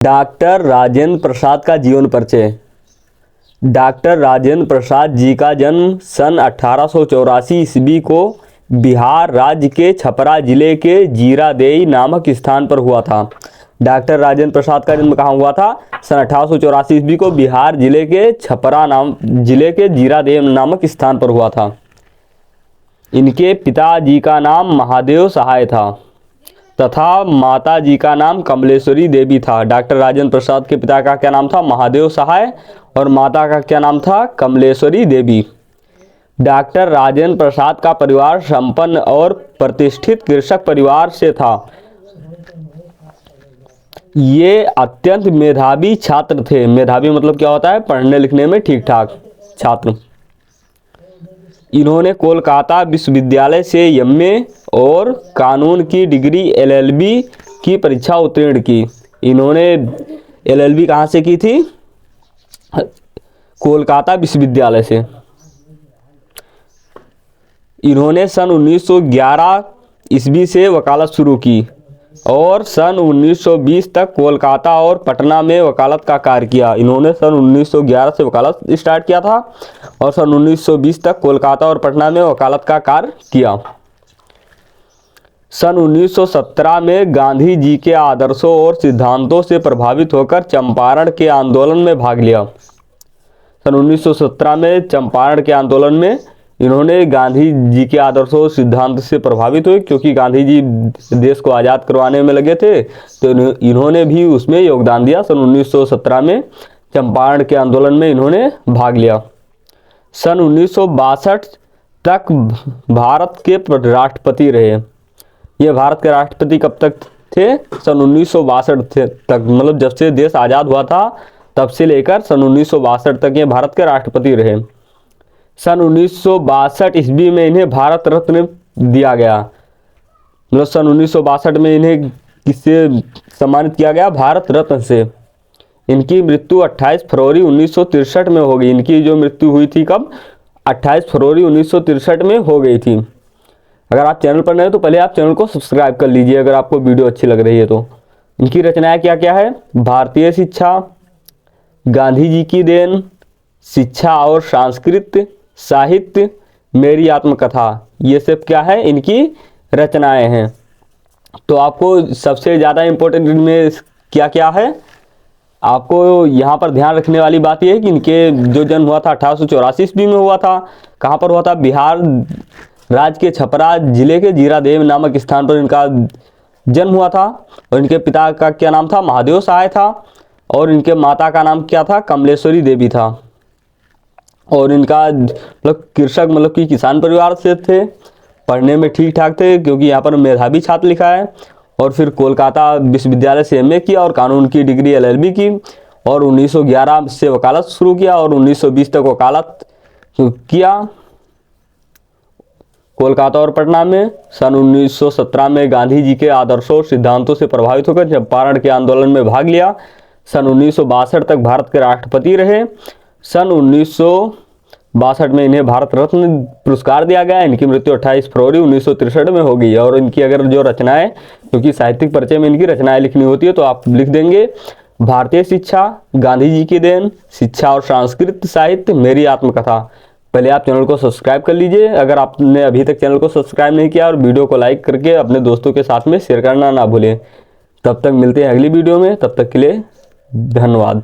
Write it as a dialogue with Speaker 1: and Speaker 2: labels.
Speaker 1: Doctor Rajendra Prasad का जीवन परिचय। डॉक्टर राजेंद्र प्रसाद जी का जन्म सन 1884 ईस्वी को बिहार राज्य के छपरा जिले के जीरादेई नामक स्थान पर हुआ था। डॉक्टर राजेंद्र प्रसाद का जन्म कहाँ हुआ था? सन 1884 ईस्वी को बिहार जिले के छपरा जिले के जीरादेई नामक स्थान पर हुआ था। इनके पिताजी का नाम महादेव सहाय था तथा माता जी का नाम कमलेश्वरी देवी था। डॉक्टर राजेंद्र प्रसाद के पिता का क्या नाम था? महादेव सहाय, और माता का क्या नाम था? कमलेश्वरी देवी। डॉक्टर राजेंद्र प्रसाद का परिवार संपन्न और प्रतिष्ठित कृषक परिवार से था। ये अत्यंत मेधावी छात्र थे। मेधावी मतलब क्या होता है? पढ़ने लिखने में ठीक ठाक छात्र। इन्होंने कोलकाता विश्वविद्यालय से एमए और कानून की डिग्री एलएलबी की परीक्षा उत्तीर्ण की। इन्होंने एलएलबी कहाँ से की थी? कोलकाता विश्वविद्यालय से। इन्होंने सन 1911 ईस्वी से वकालत शुरू की और सन 1920 तक कोलकाता और पटना में वकालत का कार्य किया। इन्होंने सन 1911 से वकालत स्टार्ट किया था और सन 1920 तक कोलकाता और पटना में वकालत का कार्य किया। सन 1917 में गांधी जी के आदर्शों और सिद्धांतों से प्रभावित होकर चंपारण के आंदोलन में भाग लिया। सन 1917 में चंपारण के आंदोलन में इन्होंने गांधी जी के आदर्शों और सिद्धांत से प्रभावित हुए, क्योंकि गांधी जी देश को आज़ाद करवाने में लगे थे, तो इन्होंने भी उसमें योगदान दिया। सन 1917 में चंपारण के आंदोलन में इन्होंने भाग लिया। सन 1962 तक भारत के राष्ट्रपति रहे। ये भारत के राष्ट्रपति कब तक थे? सन 1962 तक, मतलब जब से देश आज़ाद हुआ था तब से लेकर सन 1962 तक ये भारत के राष्ट्रपति रहे। सन 1962 ईस्वी में इन्हें भारत रत्न दिया गया। मतलब सन 1962 में इन्हें किससे सम्मानित किया गया? भारत रत्न से। इनकी मृत्यु 28 फरवरी 1963 में हो गई। इनकी जो मृत्यु हुई थी कब? 28 फरवरी 1963 में हो गई थी। अगर आप चैनल पर नए हो तो पहले आप चैनल को सब्सक्राइब कर लीजिए अगर आपको वीडियो अच्छी लग रही है तो। इनकी रचनाएं क्या क्या है? भारतीय शिक्षा, गांधी जी की देन, शिक्षा और संस्कृत, साहित्य, मेरी आत्मकथा, ये सब क्या है? इनकी रचनाएं हैं। तो आपको सबसे ज़्यादा इम्पोर्टेंट इनमें क्या क्या है? आपको यहाँ पर ध्यान रखने वाली बात यह है कि इनके जो जन्म हुआ था 1884 ईस्वी में हुआ था। कहाँ पर हुआ था? बिहार राज्य के छपरा जिले के जीरादेई नामक स्थान पर इनका जन्म हुआ था। और इनके पिता का क्या नाम था? महादेव सहाय था। और इनके माता का नाम क्या था? कमलेश्वरी देवी था। और इनका मतलब कृषक मतलब कि किसान परिवार से थे। पढ़ने में ठीक ठाक थे, क्योंकि यहाँ पर मेधावी छात्र लिखा है। और फिर कोलकाता विश्वविद्यालय से एमए किया और कानून की डिग्री एलएलबी की। और 1911 से वकालत शुरू किया और 1920 तक वकालत किया कोलकाता और पटना में। सन 1917 में गांधी जी के आदर्शों और सिद्धांतों से प्रभावित होकर चंपारण के आंदोलन में भाग लिया। सन 1962 तक भारत के राष्ट्रपति रहे। सन 1962 में इन्हें भारत रत्न पुरस्कार दिया गया। इनकी मृत्यु 28 फरवरी 1963 में हो गई। और इनकी अगर जो रचनाएं, क्योंकि साहित्यिक परिचय में इनकी रचनाएं लिखनी होती है, तो आप लिख देंगे भारतीय शिक्षा, गांधी जी की देन, शिक्षा और संस्कृत, साहित्य, मेरी आत्मकथा। पहले आप चैनल को सब्सक्राइब कर लीजिए अगर आपने अभी तक चैनल को सब्सक्राइब नहीं किया, और वीडियो को लाइक करके अपने दोस्तों के साथ में शेयर करना ना भूलें। तब तक मिलते हैं अगली वीडियो में, तब तक के लिए धन्यवाद।